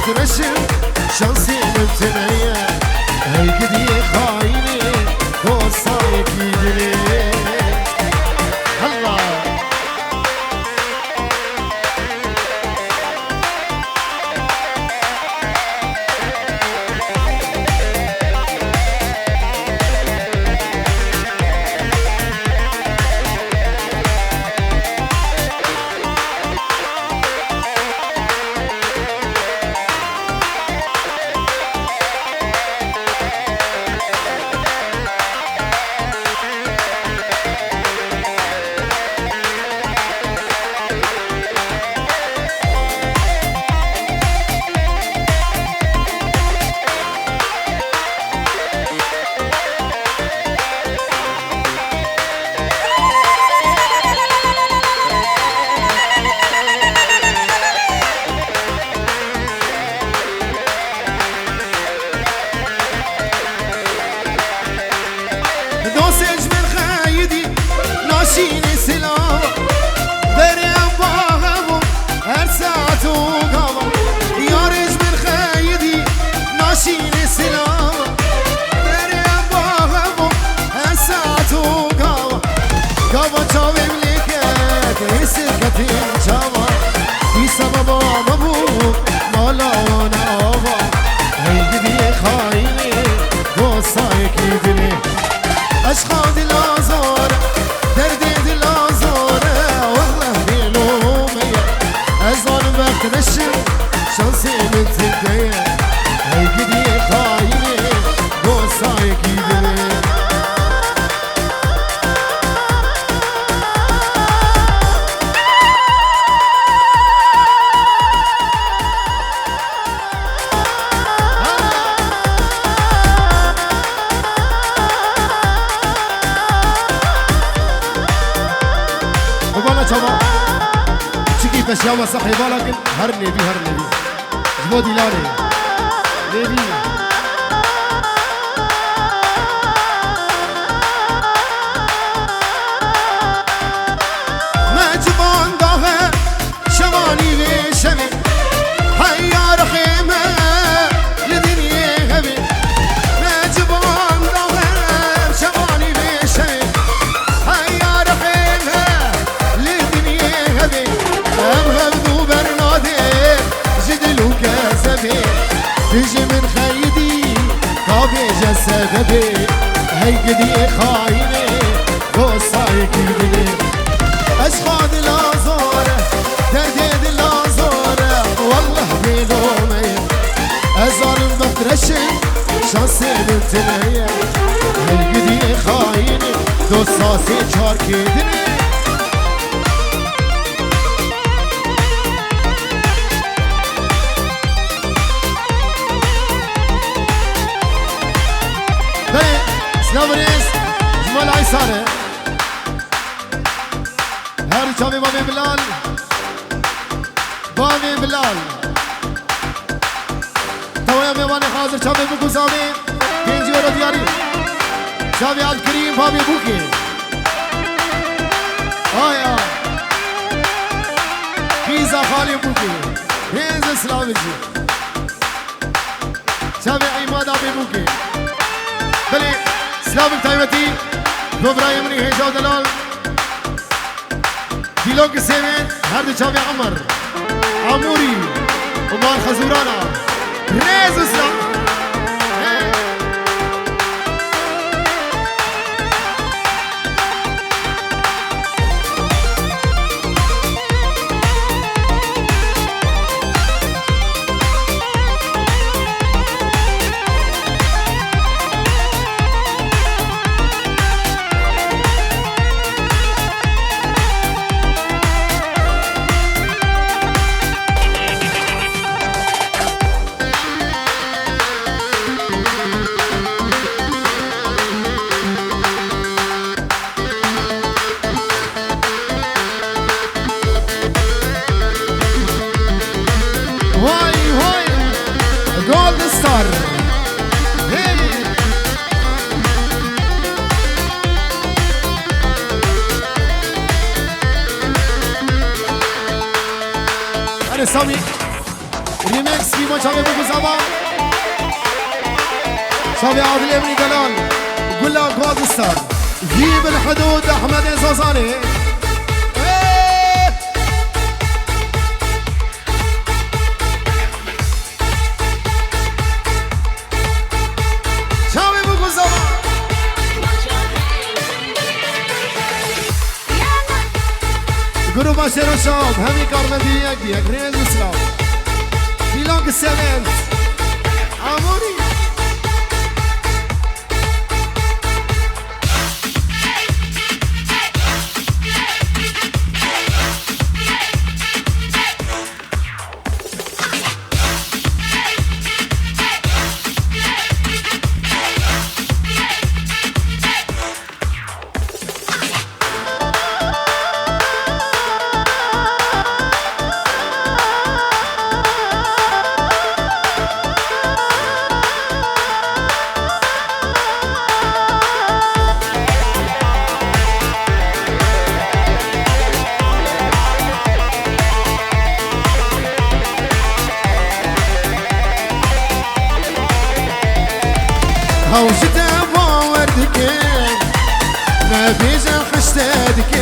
بترشم شانسي مبتنية هالقدي خايني وصايك يدلي الله ناشيني سلام بري أباهم هر ساعة وقام يارج من خيدي ناشيني سلام بري أباهم هر ساعة وقام قابا جاوي ملكت يسير كتين جاوا يسبب مبوك مالا وانا آبا هيدي خايني وصايك يدني أشخاص الأزار دردي الأزار والله بيلومي أزار بترشم شانسي متدية هيقدي خايني وصايك يدني شباب تشكي تشياوة صحي بالك هرني بي جبودي لاني ليبي ما جبان ضاغة شواني بشمي هيا رخيمة لدنيا غبي ما جبان ضاغة شواني بشمي هيا رخيمة أمهبدو برنادي جدلو كاسبي تجي من خيدي طابي جسدبي هيقدي خايني وصايك يدني أشخاص الأزور دردي الأزور والله بيلومي أزار بترشم شانسي بنتنية هيقدي خايني دوساسي چارك يدني نمريس جمال عيسانة هاري شامي بابي بلال تويا ميواني حاضر شامي بوكو سامي كينجي ورا دياري شامي عبد الكريم بابي بوكي آيا كيزا خالي بوكي هيز اسلامي شامي عماد ابي بوكي بلي سلام تايمتي ابراهيم ني هجا دلال ديلوك سيمن هرد شافي عمر عموري ومان خزورانا ريز اسلام Sami Remix اسمي ما شافي بكو زمان شافي عادل ابني دلال قول لك وادستان جيب الحدود احمد زوزاني شافي بكو زمان جروب عشر الشام همي كارمدي يكبي اكرين الاسلام لونج السمنت عموري هوجت باوردك ما بيجا خشتادك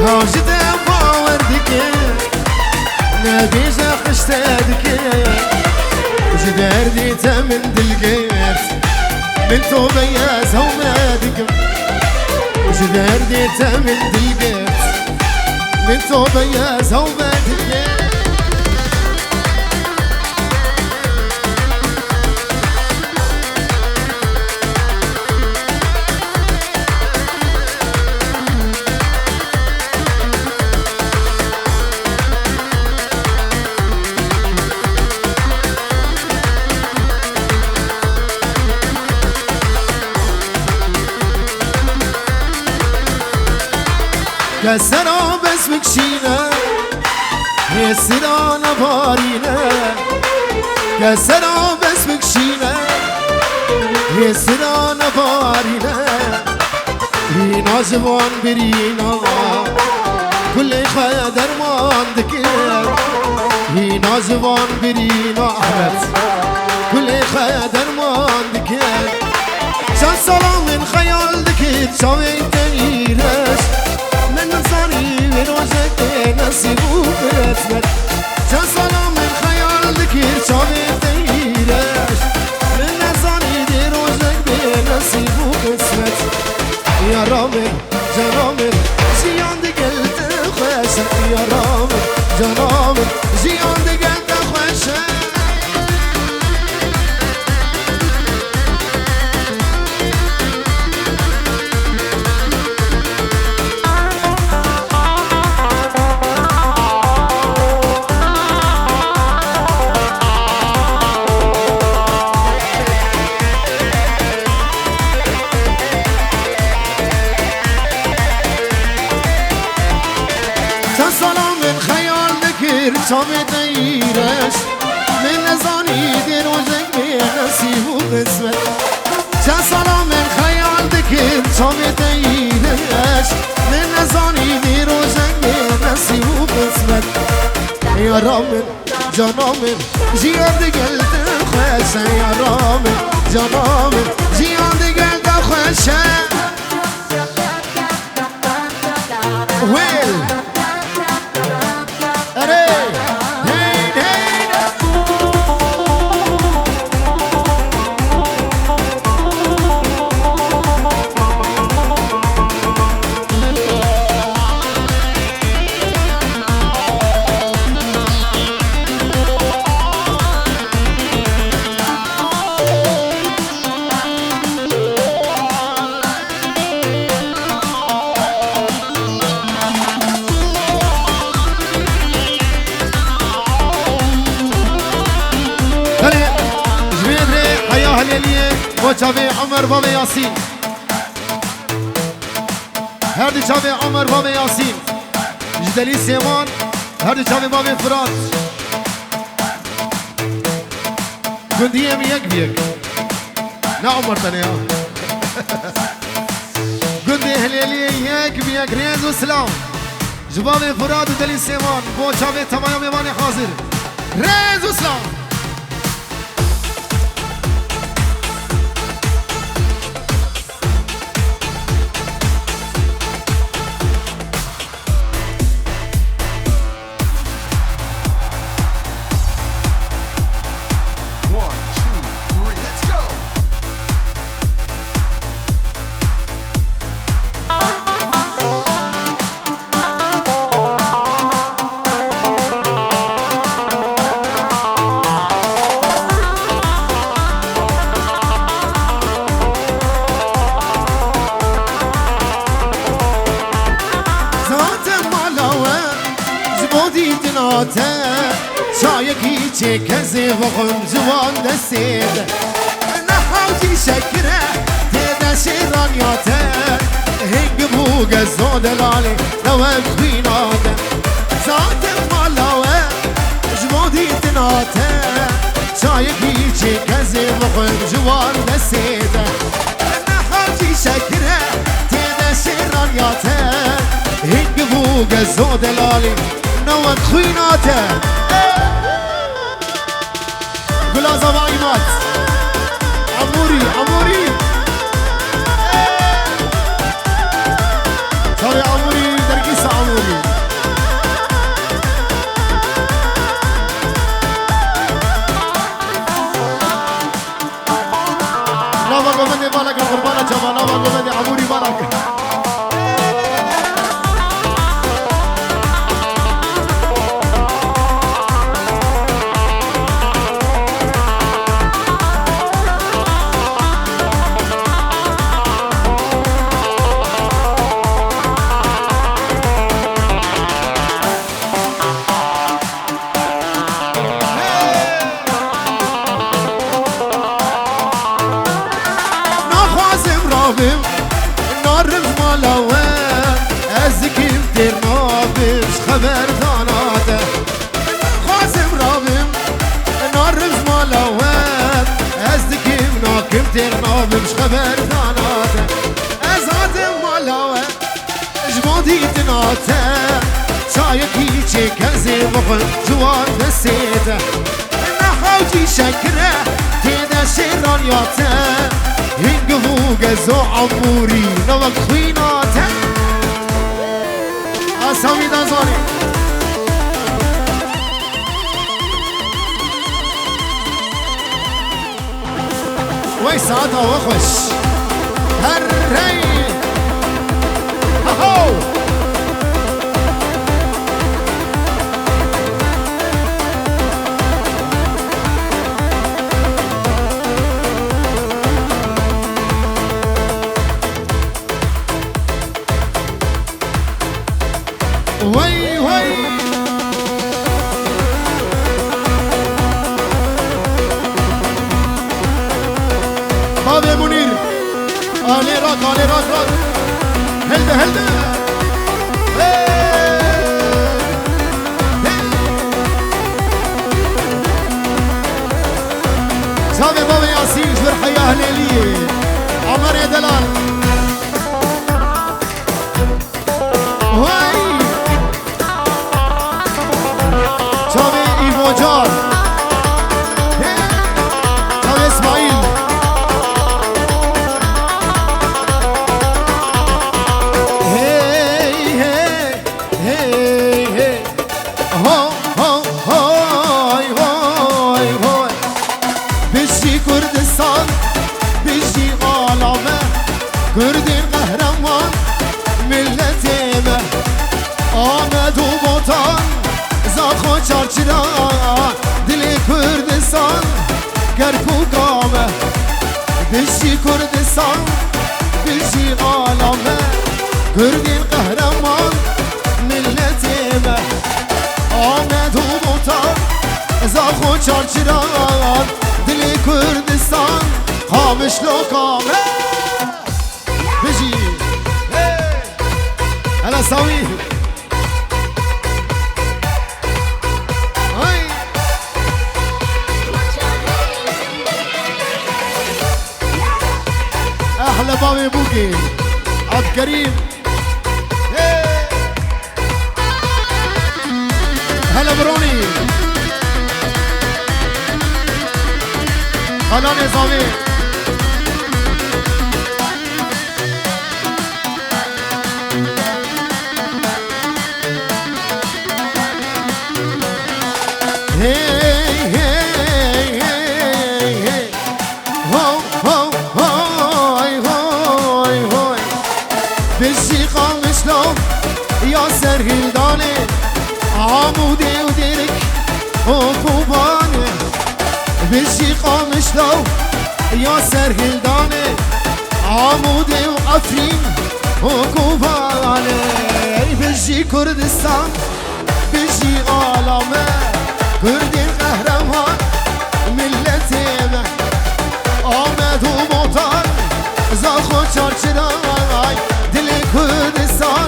هوجت باوردك ما بيجا خشتادك جدار ديتا من دلقيت من توبة يا زومادك جدار ديتا من دلقيت من توبة يا زومادك كسروا بس بكشينا يسرانا بارينا كسروا بس بكشينا يسرانا بارينا هنا زبان برينا كل خيا درمان ذكر هنا زبان برينا أحمد كل خيا درمان ذكر شان سلام من خيال ذكر شوي تنيرش نصاري وروجك نصيبوك اسمت شان سلام من خيال ذكر شامي تيرش من نصاري وروجك بنصيبوك اسمت يا رامي جرامي زيان دقلت خوشة يا رامي جرامي زيان دقلت خوشة شامي تيرش من نزاني دير وجهك بنصيب وقسمت شان سلام من خيال ذكر شامي تيرش من نزاني دير وجهك بنصيب وقسمت يا رامن جنامن زياد قلت خوشة يا رامن جنامن زياد قلت خوشة ويل شافي عمر بابا ياسين هردي شافي عمر بابا ياسين جدلي سيمان هردي شافي بابا فرات قندية يك بيك نا عمر تانيها قندية هليلية يك بيك رياض وسلام جبابي فرات ودلي سيمان بو شافي تمام يماني حاضر ريز وسلام شايكي تشكزي وغم جوان دسيد نحاوتي شكره تيدا شيرانياته هنگ بوغ زود لالي دوام خويناته ذات مالاوه جمودي تناته شايكي تشكزي وغم جوان دسيد نحاوتي شكره تيدا شيرانياته هنگ بوغ زود لالي نوان خويناته قلازة بايمات عموري عموري صاري عموري درقيسة عموري نوان قمني بالك القربانة جمال نوان قمني عموري بالك خبر داناته خازم رابم نارمز مالاوات از دکیم ناکم تیر نابمش خبر داناته از آدم مالاوات اجمادی تناته شایکی چه کزی بخل جوان دسیده نحاوتی شکره تیده شیرانیاته هنگ بوگ زو عموری نوک خویناته سامي دازاني وي ساعتها وخش هالري هاهو وي وي بابي منير علي راك علي راك راك هلدا هلدا سامي بابي ياسين جبر حياه ليليه عمر يا دلال وي شامي ايفو جار شامي اسماعيل هي هي هي هي هو هو هوي هوي هوي بشي كردستان بشي عالمه كردين قهرمان ملتيمه آمد و بوطان زاخو چارچرا دل کردستان گرکو گامه بشی کردستان بشی عالمه کردین قهرمان ملتیمه آمد و بوطان زاخو چارچرا دل کردستان خامش لوکامه بشی هلا ساوی احلى بابي بوكي عبد الكريم هلا بروني ایمان نظامی یا سرگردانه عموده و درک و کوبانه بشی قامشلو یا سرگردانه عموده و افرین و کوبانه بشی کردستان بشی عالمه کردین قهرمان ملتیمه آمد و موتان زاخو چارچرای دل کردستان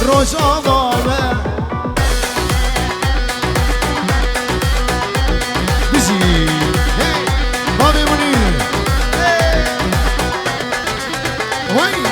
روش آقامه بجی بابی منیر وی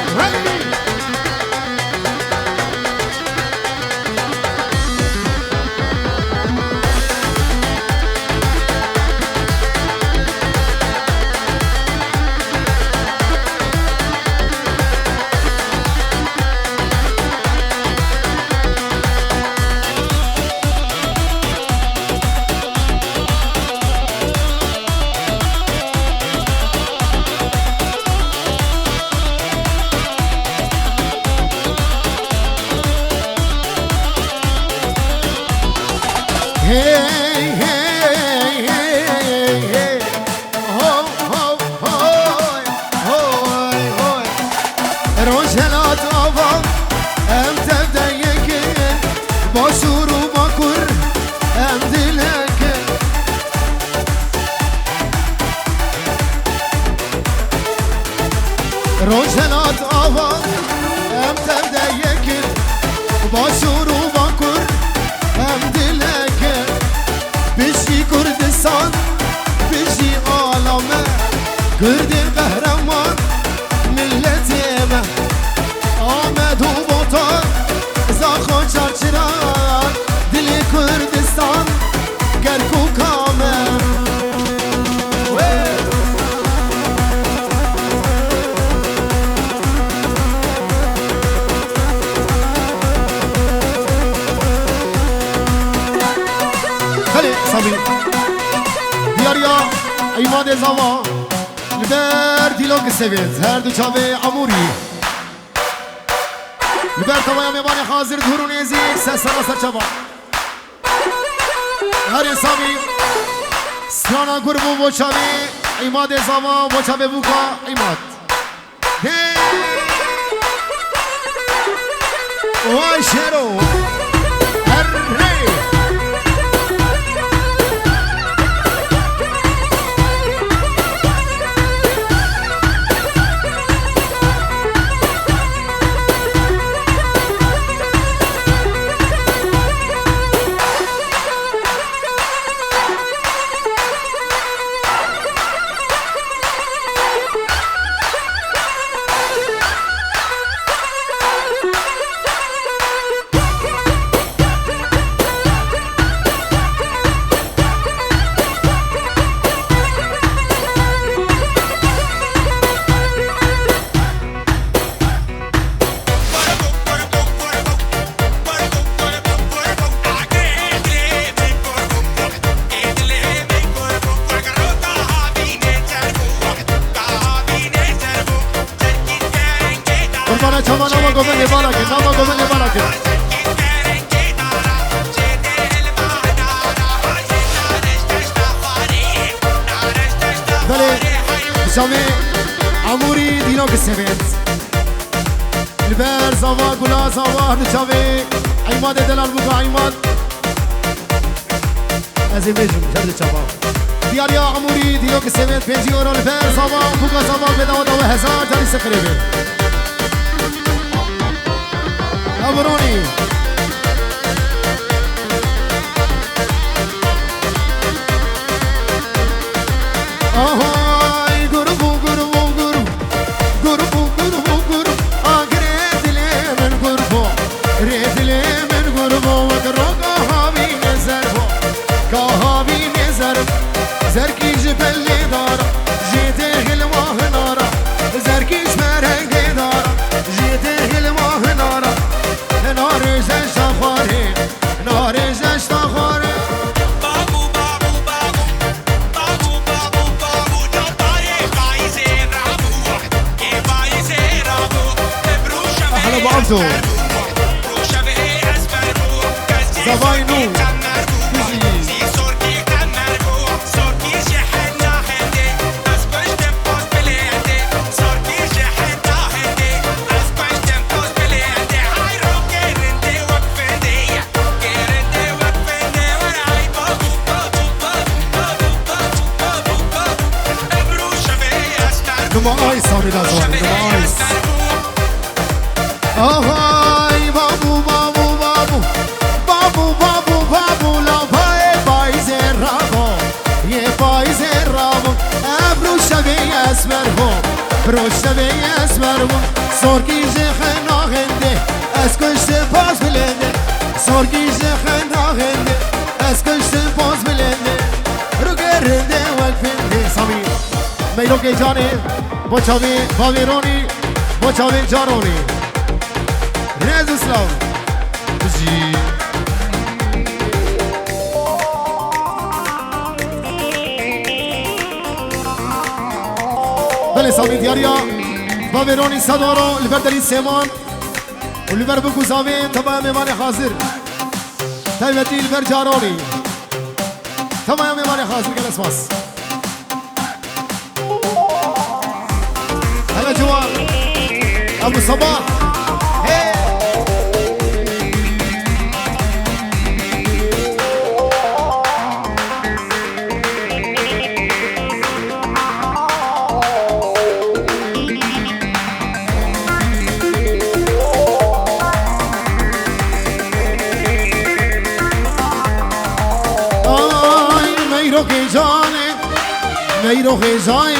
روشنات آوان ام تبدا یکر باشور و باکر ام دلکر بشی کردستان بشی عالمه کردین قهرمان ملتیمه آمد و بطار زاخو چارچران دل کردستان گرکو کامه دیاریا ایمان زمان لبر دیلو که سوید هر دو چاوه اموری لبر تمام ایمان حاضر دورون ازی سسنا سر چاوه هر انسامی سرانا گربو بو چاوه ایمان زمان بو چاوه بوکا ایمان وای شیرو هر ری ناما گوبنی بالا که ناما گوبنی بالا که دلی شامی اموری دینو که سوید البر زوا گلا زوا نشاوی ایماد دلال بگو ایماد از این بیشم شرد چابا دیاریا اموری دینو که سوید 5 یورو البر زوا بگو زوا بدو دو هزار جاری سقریبه أبروني أهاي قربو قربو قربو قربو قربو قربو أقريت لي من قربو ريت لي من قربو وقرو كهابي نزربو كهابي نزرب زركي جبل لي دارا تو زباینو نما آیس آمید از آن نما آیس آهای بابو بابو بابو بابو بابو بابو لابای بایز رابو یه بایز رابو ابرو شبیه اسمر بو برو شبیه اسمر بو سرگیز خناغنده از کشت پاس بلنده سرگیز خناغنده از کشت پاس بلنده رو گرنده وقفنده سامیر میرو که جانه با چاوی باویرونی با چاوی جارونی رز اسلام بزی بله سامی دیاریا باویرونی صدارو لبر دلی سیمان و لبر بگو زاوین تمام میمان حاضر تایبتی لبر جارونی تمام میمان حاضر کل اسماس هلا جوان ابو صباح هي میرو که جانه میرو خیزای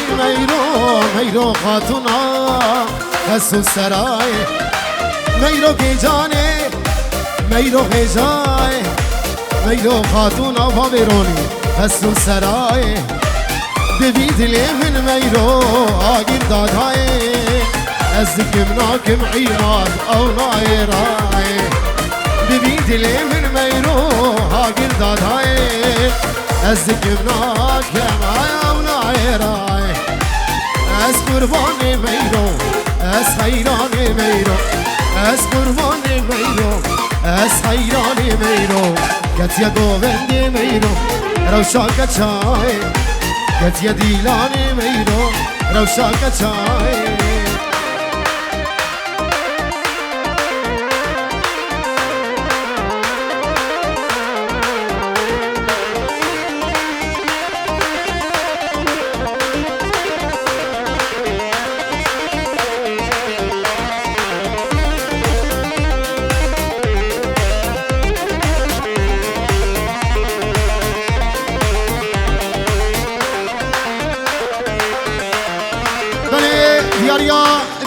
میرو خاتونا خسو سرای میرو که جانه میرو خیزای میرو خاتونا باویرونی خسو سرای ببید لیمن میرو آگیر دادای از دکم ناکم عیماد او نایرای ببید لیمن میرو آگیر دادای از دکم ناکم او نایرای از قربان میرو از حیران میرو از قربان میرو از حیران میرو کتیا گووند میرو روشا کچای کتیا دیلان میرو روشا کچای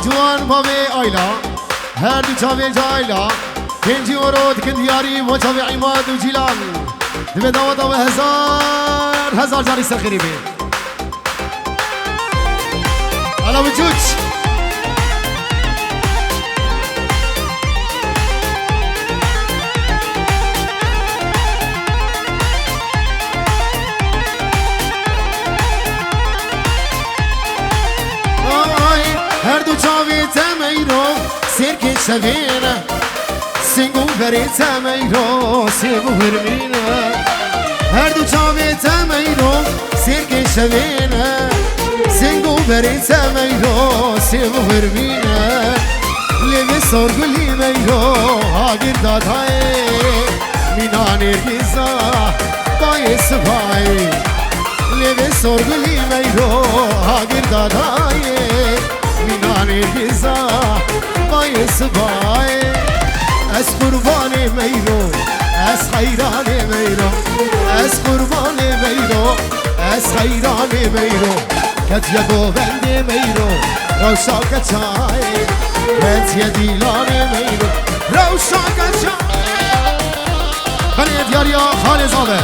جوان باوی آیلا هر دو چاوی جایلا کنجی و رود کن دیاری و چاوی عماد و جیلان دو داوت و هزار جاری سرخیری بین حالا وجود هر دو چاوی تمیرو سرک شوینه سنگو بری تمیرو سیگو هرمینه هر دو چاوی تمیرو سرک شوینه سنگو بری تمیرو سیگو هرمینه لیوی سرگلی میرو آگیر دادای مینان ارگیزا بای سبای لیوی سرگلی میرو آگیر دادای مینان گیزا بای سبای از قربان میرو از حیران میرو از قربان میرو از حیران میرو کتیا گووند میرو روشا کچای کتیا دیلان میرو روشا کچای خالی دیاریا خال زامه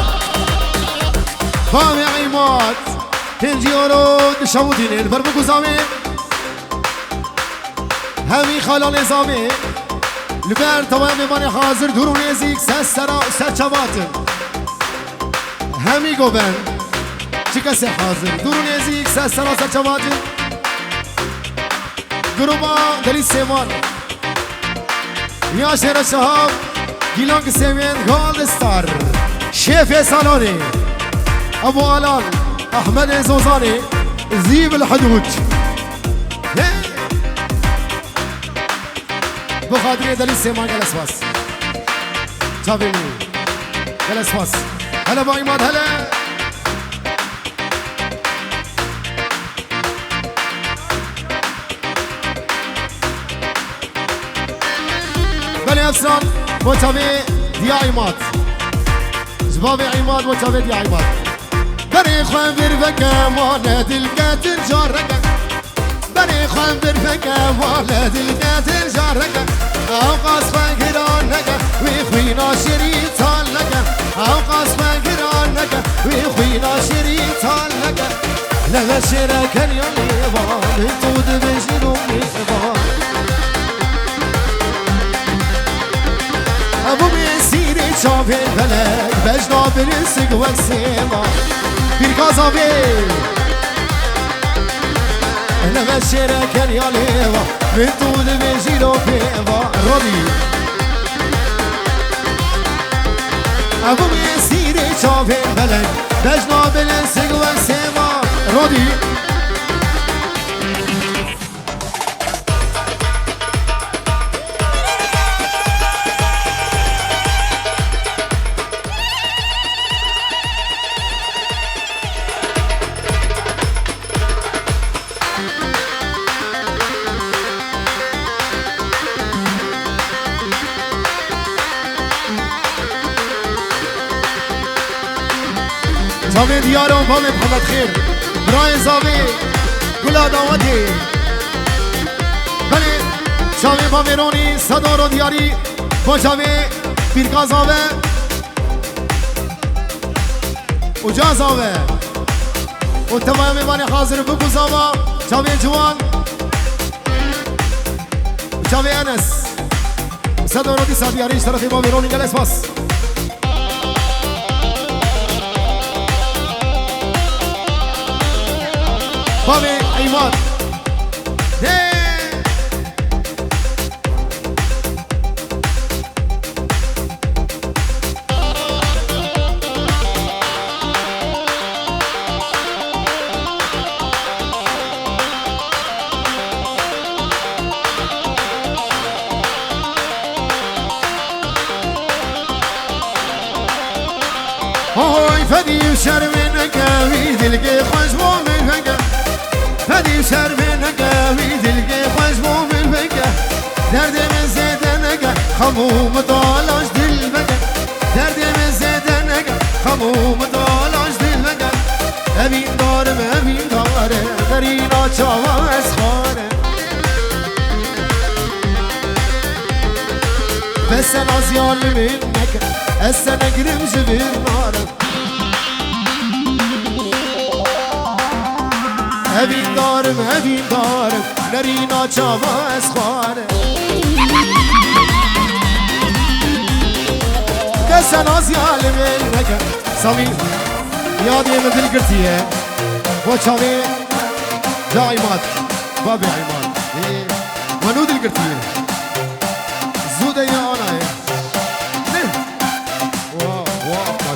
خامه عیمات تنجیارو دشاودینه بر بگو زامه همی خالا نظامه لبر تمام میمان حاضر درو نزیک سر چواتن همی گوبن چی کسی حاضر درو نزیک سر چواتن درو با دلی سیمان يا شير الشهاب جيلانك سيمين جولد ستار شيف سالوني ابو الال احمد الزوزاني زيب الحدود بخاطري دليل سيمان جلس باس تابيني جلس باس هلا بايماد هلا بني افسان متابع دي عماد زبابي عماد متابع دي عماد بني خوان برفكا مولد القاتل جاركا بني خوان برفكا مولد القاتل جاركا او قصفا قرانكا ويخوينا شريطان لكا او قصفا قرانكا ويخوينا شريطان لكا لما شركا يليبان انتو دبجنو ميبان ابو بيسيري شافي الفلك بجنا برسك والسيما bir kazabi انا بشرك يا ليوا من طول بيجيلو بيوا ربي ابو بيسيري شافي الفلك بجنا برسك والسيما ربي زاوی دیارم با محمد خیر برای زاوی گلا داودی بله زاوی با میرونی صدار و دیاری با زاوی بیرکا زاوی و جا زاوی و تمام میوانی حاضر بگو زاوی زاوی جوان زاوی انس صدار و دی دیاریش طرفی با میرونی گلس باس بابي عماد هوي فدي وشرمنك ويدلقي خشبو من فنك فدي وشرمنك ويدلقي خشبو من فنك درد من زيدنك خموم طالاش دلبك درد من زيدنك خموم طالاش دلبك أبين دارم أبين دارم غرينا چاوا اسخاره بس أنا زيال منك هسه نقرم جبين نارك هبين دارم نرينا چاوا اسخاره بس أنا زيال منك سامي يادي من دل قرتيه وچاوي دا عماد بابي عماد منو دل قرتيه زوده يا أنا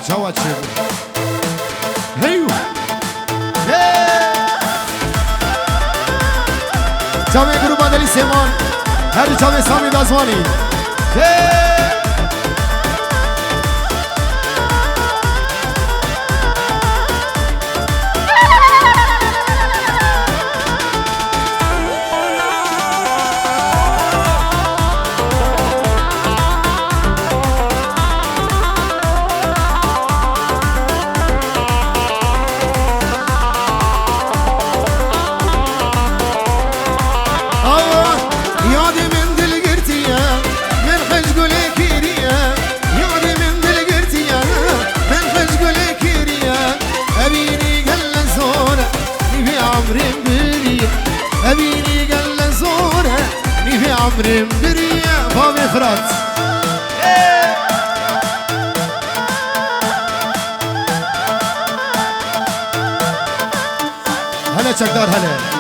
چاوا چه هیو چاوی گروه دلی سیمان هر چاوی سامی دازوانی عمري بريا فامي فرات هلا شكدار هلا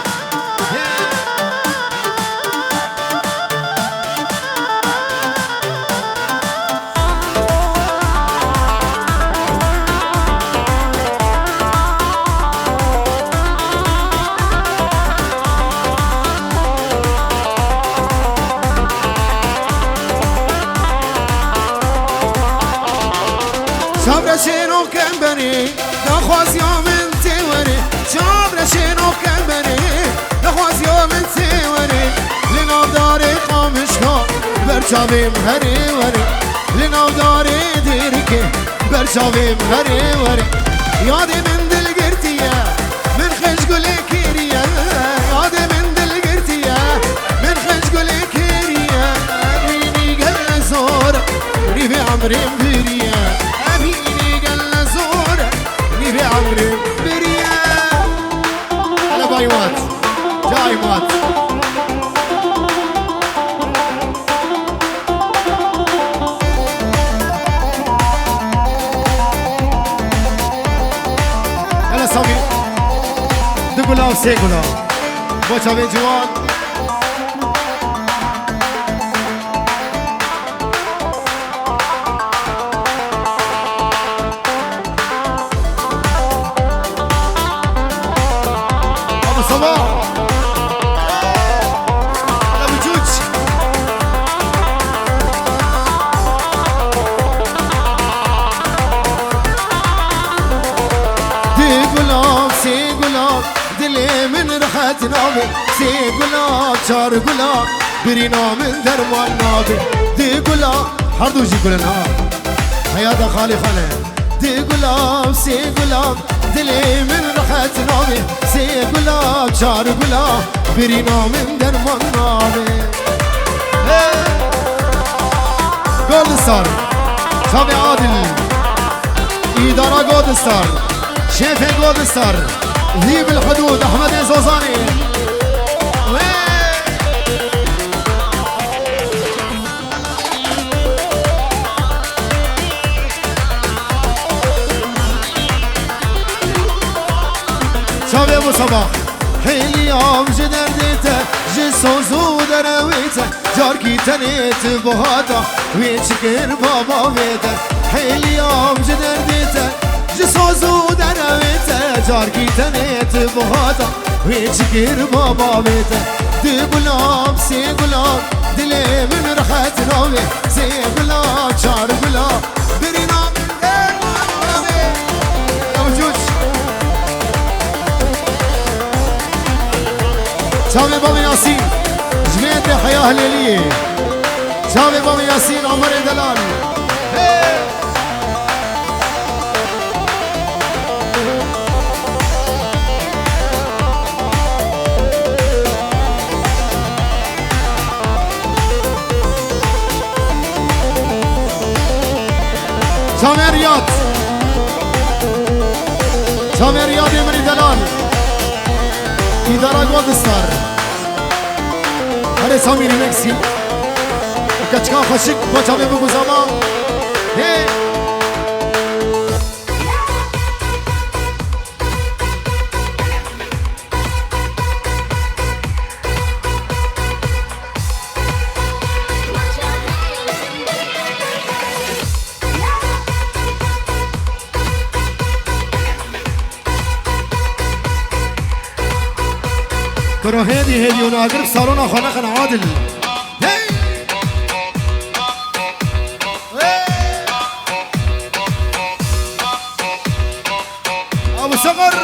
شابر شنو كمبني نخواز يوم انتوري شابر شنو كمبني نخواز يوم انتوري لنا داري خامشكا برشاوي مهري وري لنا داري ديركي برشاوي مهري وري يادي من دل قرتيا من خش قولي كيريا يادي من دل قرتيا من خش قولي كيريا أبيني قل زور ريبي عمري مبريا أبيني قل زور ريبي عمري مبريا على بايوات جايمات سامي دقلا وسيقلا بوشا بين جوان أبو صباح أبو جوج سي قلاب دلي من رخت نابي سي قلاب شار قلاب برينا من درمان نابي دي قلاب حردو جي قلنا حياة خالي خالي دي قلاب سي قلاب دلي من رخت نابي سي قلاب شار قلاب برينا من درمان نابي جولد ستار شابي عادل إدارة جولد ستار شيف جولد ستار ذيب الحدود احمد الزوزاني شابي ابو صباح حيلي يوم جدرديته جسوزو درويته جاركي تنيت بهاتا ويتشكر بابا بيته حيلي يوم جدرديته جسوزو درويته جاركي تنيت بهاتا ويتشكر بابا بيته دي قلاب سي قلاب دلي من رخت نومي سي قلاب شار قلاب برينا من نومي موجود شامي بابا ياسين جميت حياة ليلية شامي بابا ياسين عمر دلال شامي رياض شامي رياض يمري دلال إدارة جولد ستار هذا سامي ريمكسي كاتشكا خشك بوشامي بوكو زمان هي كرو هادي وناقرب صارونا خناقنا عادل ابو صقر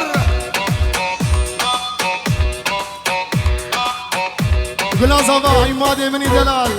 قلا صباح عمادي مني دلال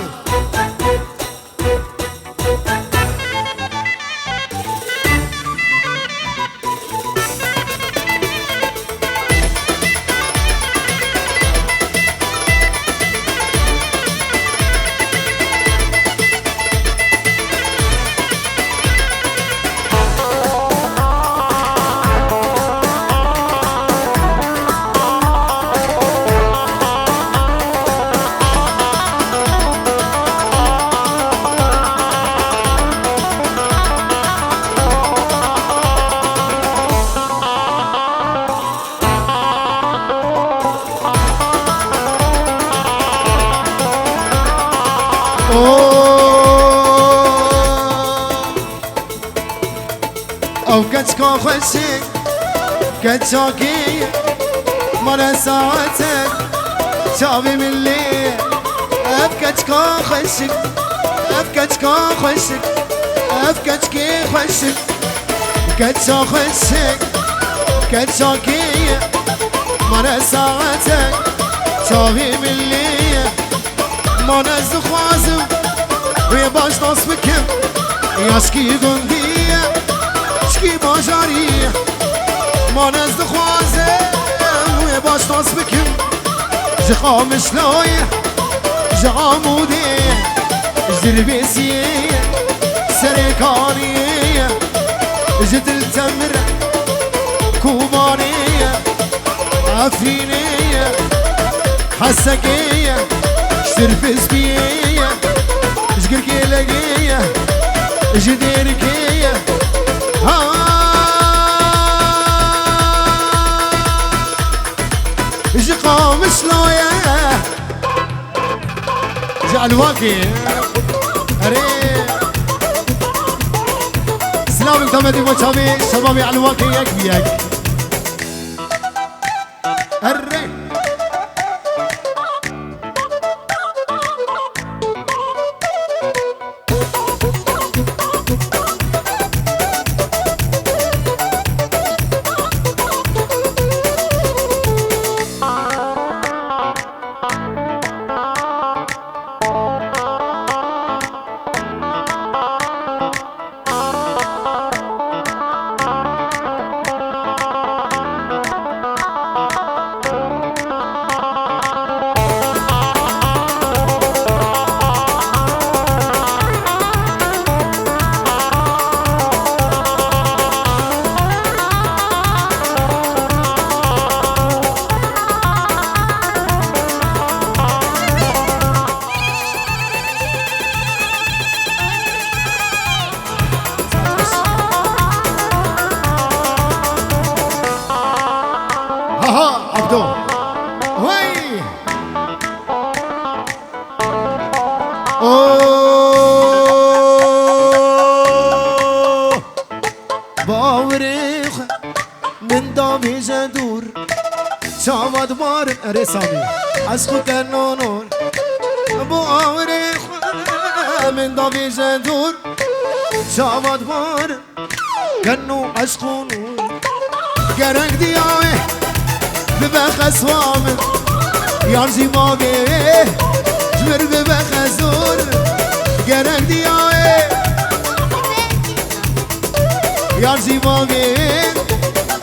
او كتكو خشك كتشوكي مرة ساعتك شابي من الليل ابكتكو خشك ابكتكو خشك ابكتكي خشك كتشا خشك كتشا كيه مانا ساعتك شاوي مليه مانا زخوازم ويا باش ناس بكم ياشكي قنديه شكي باجاريه مانا زخوازم ويا باش ناس بكم جخام شلويه جعاموديه جدربيسيه سريكانيه جدل تمر كوبانيه عفرينيه حسكيه شتربسكيه جقركيلقيه جديركيه جقام شلويه جعلواكي اري سلام التمدي وشامي شبابي علواكي يك بيك اري باوريخ من دامي جدور شامد مارن رسامي عشقو كنونور باوريخ من دامي جدور شامد مارن كنو عشقو نور قرق دياوي ببخس وامن يارزي ما بيه جمر ببخزور قرق دياوي يارزي باقين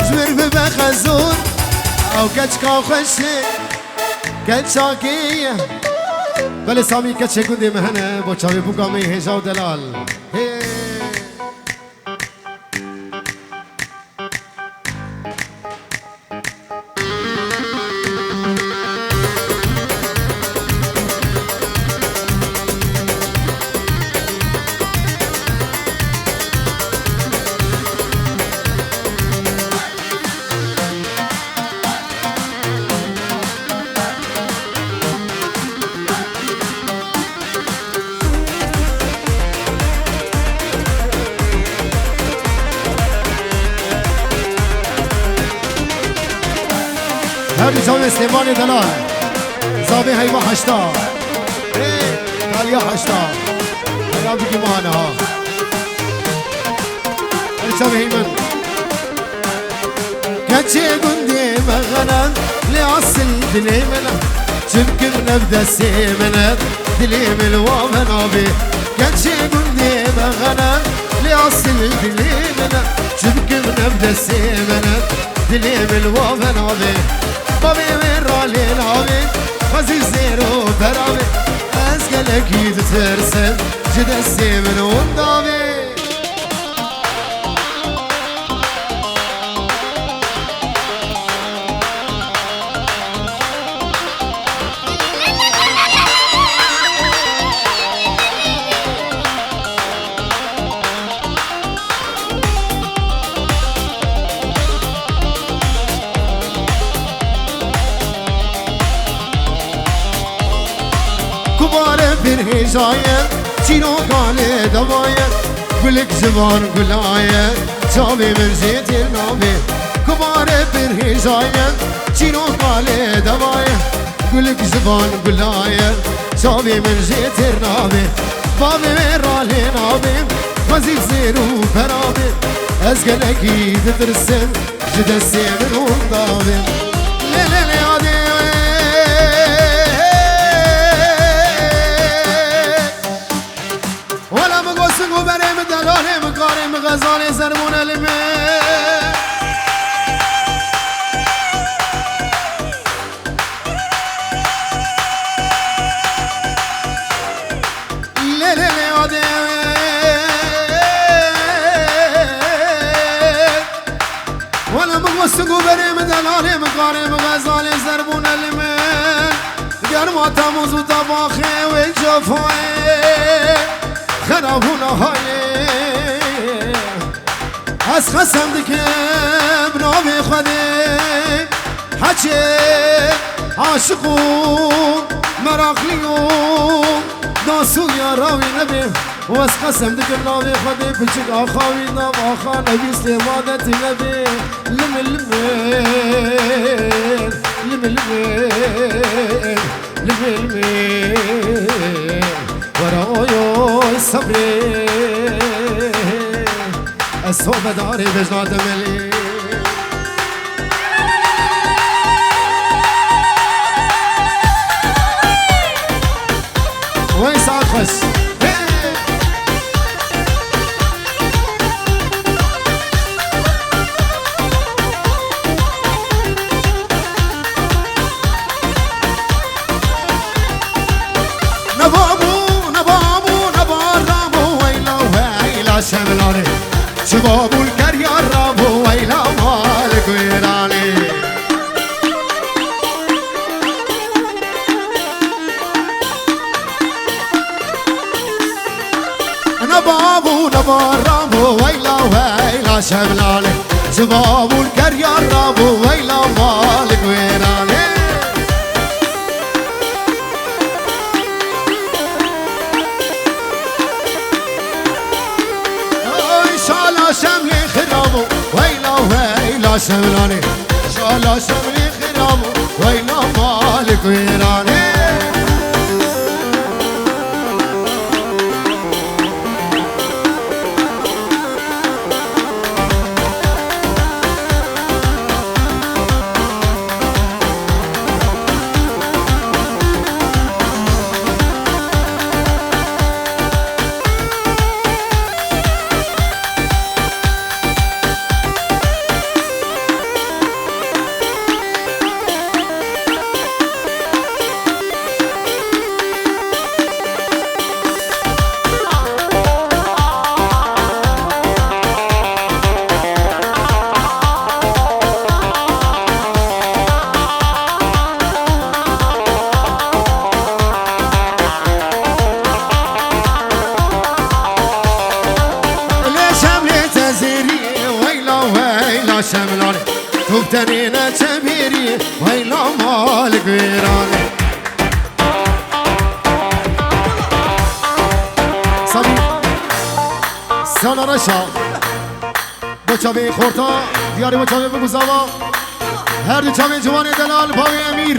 جمر ببخزون او كتشكا خشي كتشاكية بله سامي كتشي قندي مهنه با چاوي بوقامي هجا و دلال هذه زاوية سليماني دلال زاوية هيما حشتا ايه تاليا حشتا هيا بيجي معنا ها هذه زاوية هيمن كاتشي قندي مغنى لأصل دليمنا شبك نبدا سيمنا دليم الوامن أبي كاتشي قندي مغنى لأصل دليمنا شبك نبدا سيمنا دليم الوامن أبي بابي من رالي نابي خزي زيرو برابي أزقلك يتترسل جد السيمن وندابي هجاية چینو کاله دواية گلک زبان گلایة چاوی من زیتر نامه کباره پر هجاية چینو کاله دواية گلک زبان گلایة چاوی من زیتر نامه بابی من راله نامه وزید زیرو پرامه از گلکی تترسم جدستی من وندابم لیلی یادی ولا مقصق وبرم دلالم قارم غزال زرمون المه وسقو بريم دلالي مقارم غزال زربون المن قرما تموز وطباخي والجفاي خرابون هاي از خسم دكب نوبي خدي حكي عاشقون مراقليون ناسو يا راوي نبي واس قسم دكب نوبي خدي بلشك آخاوي نام آخا نبي استمادة نبي لم المين لم المين لم المين ورايو الصبري الصوبة داري بجنات ملي وين ساعد خش شملاني شباب الكريا الرابو ويلا مالك ويراني نبابو نبا الرابو ويلا شملاني شباب الكريا الرابو ويلا مالك ويراني شملي خرابو ويلا شملاني شالا شملي خرابو ويلا مالك ويراني شملاني تبتنينا تبيري ويلا مالك ويراني صبي سانا رشا بچاوی خورتا دیاری بچاوی بگوزاوا هر دو چاوی جوانی دلال باوی امیر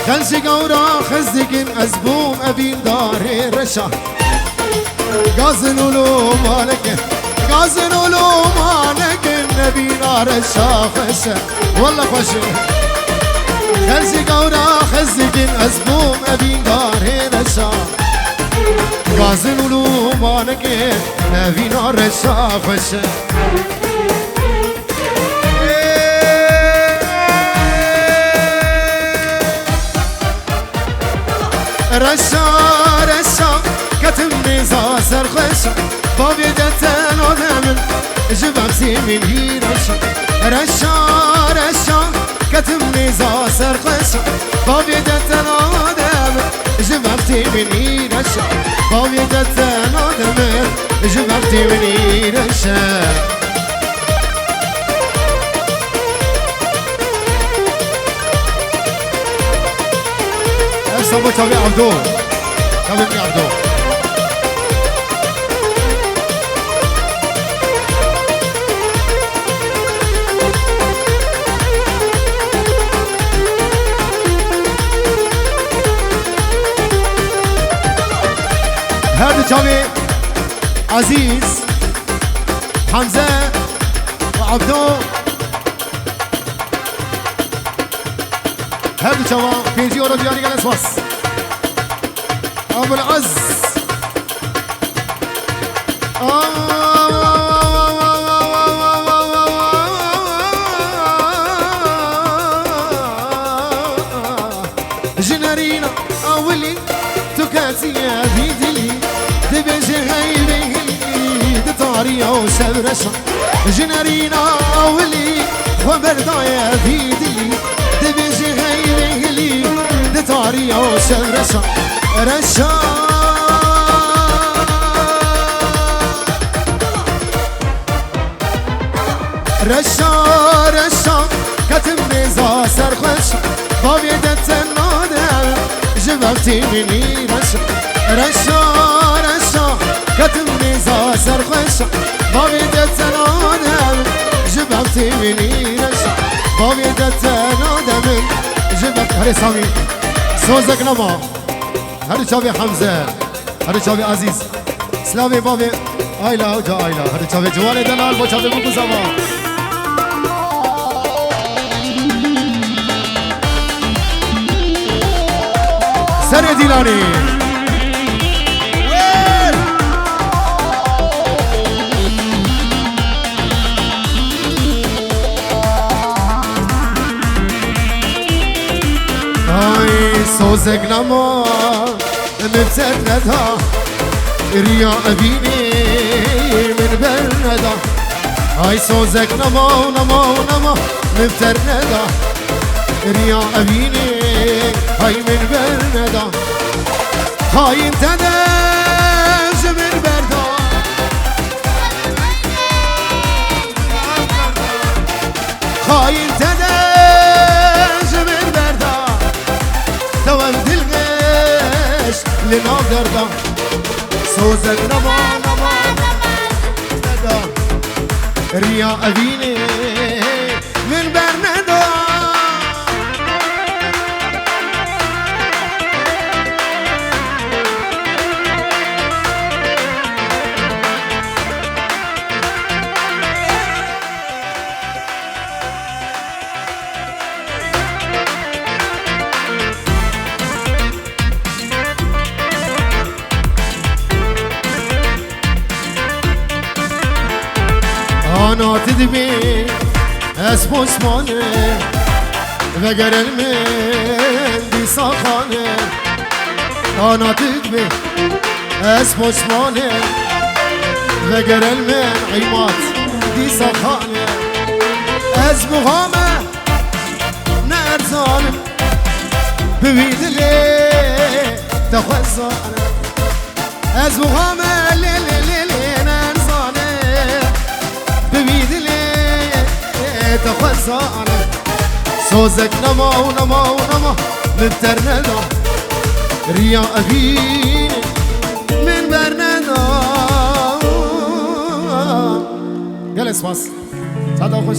خلشي قورا خزقن أزبوم أبين داري رشا قازن ولو مالك قازن ولو مالك نبينا رشا خشا والله خشا خلشي قورا خزقن أزبوم أبين داري رشا قازن ولو مالك نبينا رشا خشا رشا رشا كتم نزا سرخشا بابيدتن آدمن جبابتي من هي رشا رشا رشا كتم نزا سرخشا بابيدتن آدمن جبابتي من هي رشا بابيدتن آدمن جبابتي من هي رشا صبو تابي عبدو تابي عبدو هذا تابي عزيز حمزة وعبدو هذا تابي بيجي ورا دياري جالس واس أبو العز جنارينا أولي تكاسي بيدلي دبجي غيبي دطاريا وسبرشا جنارينا أولي وبردايا بيدلي دبجي غيبي دطاريا وسبرشا رشا رشا رشا كتم نزا سرخشا بابيدتن آدم جبابتي مني رشا رشا رشا كتم نزا سرخشا بابيدتن آدم جبابتي مني رشا بابيدتن آدم جبابتي هري سامي سوزك نما هر چاوی حمزه هر چاوی عزیز سلامی بابی آیلا جا آیلا هر چاوی جوان دلال با چاوی بگو زمان سر دیلانی سوزك نما مبتردها ريا أبيني من برندا هاي سوزك نما ونما ونما مبتردها ريا أبيني هاي من برندا هاي انت داج من بردا هاي انت داج من بردا دوام دلغش لنا دردا سوزك نما نما نما ريا أبيني من برندا أنا تدبي اسمه اسمانه وگر المن دي ساخانه أنا تدبي اسمه اسمانه وگر المن عيمات دي ساخانه اسمه نرزانه ببيد لي تخزانه اسمه تخزانه سوزك نما ونما ونما من ترندا ريا أبيني من برندا جلس باس صدا خوش